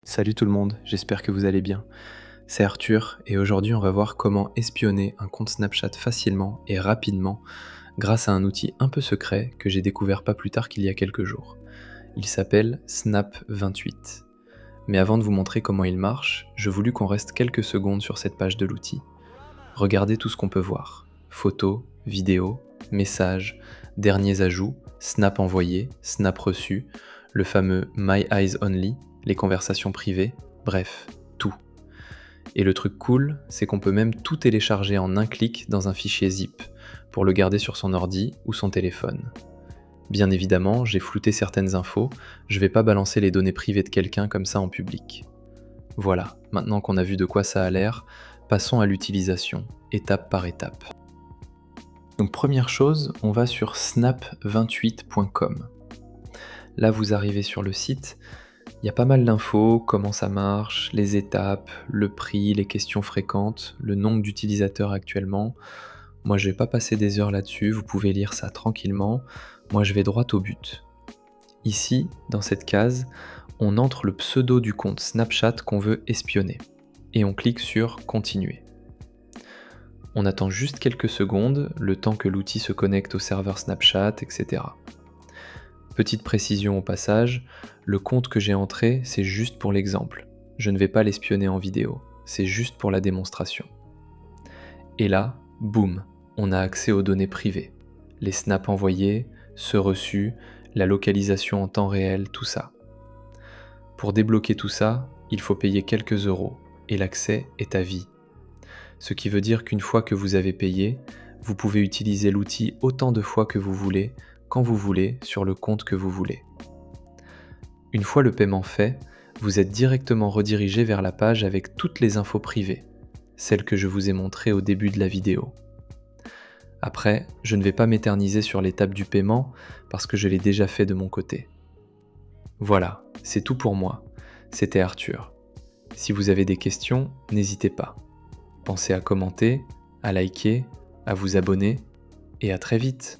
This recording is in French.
Salut tout le monde, j'espère que vous allez bien. C'est Arthur et aujourd'hui on va voir comment espionner un compte Snapchat facilement et rapidement grâce à un outil un peu secret que j'ai découvert pas plus tard qu'il y a quelques jours. Il s'appelle Snap28. Mais avant de vous montrer comment il marche, je voulus qu'on reste quelques secondes sur cette page de l'outil. Regardez tout ce qu'on peut voir. Photos, vidéos, messages, derniers ajouts, snap envoyé, snap reçu, le fameux My Eyes Only, les conversations privées, bref, tout. Et le truc cool, c'est qu'on peut même tout télécharger en un clic dans un fichier zip, pour le garder sur son ordi ou son téléphone. Bien évidemment, j'ai flouté certaines infos, je vais pas balancer les données privées de quelqu'un comme ça en public. Voilà, maintenant qu'on a vu de quoi ça a l'air, passons à l'utilisation, étape par étape. Donc première chose, on va sur snap28.com. Là vous arrivez sur le site, il y a pas mal d'infos, comment ça marche, les étapes, le prix, les questions fréquentes, le nombre d'utilisateurs actuellement. Moi je vais pas passer des heures là-dessus, vous pouvez lire ça tranquillement. Moi je vais droit au but. Ici, dans cette case, on entre le pseudo du compte Snapchat qu'on veut espionner. Et on clique sur Continuer. On attend juste quelques secondes, le temps que l'outil se connecte au serveur Snapchat, etc. Petite précision au passage, le compte que j'ai entré, c'est juste pour l'exemple. Je ne vais pas l'espionner en vidéo, c'est juste pour la démonstration. Et là, boum, on a accès aux données privées. Les snaps envoyés, ceux reçus, la localisation en temps réel, tout ça. Pour débloquer tout ça, il faut payer quelques euros, et l'accès est à vie. Ce qui veut dire qu'une fois que vous avez payé, vous pouvez utiliser l'outil autant de fois que vous voulez, quand vous voulez, sur le compte que vous voulez. Une fois le paiement fait, vous êtes directement redirigé vers la page avec toutes les infos privées, celles que je vous ai montrées au début de la vidéo. Après, je ne vais pas m'éterniser sur l'étape du paiement parce que je l'ai déjà fait de mon côté. Voilà, c'est tout pour moi. C'était Arthur. Si vous avez des questions, n'hésitez pas. Pensez à commenter, à liker, à vous abonner, et à très vite.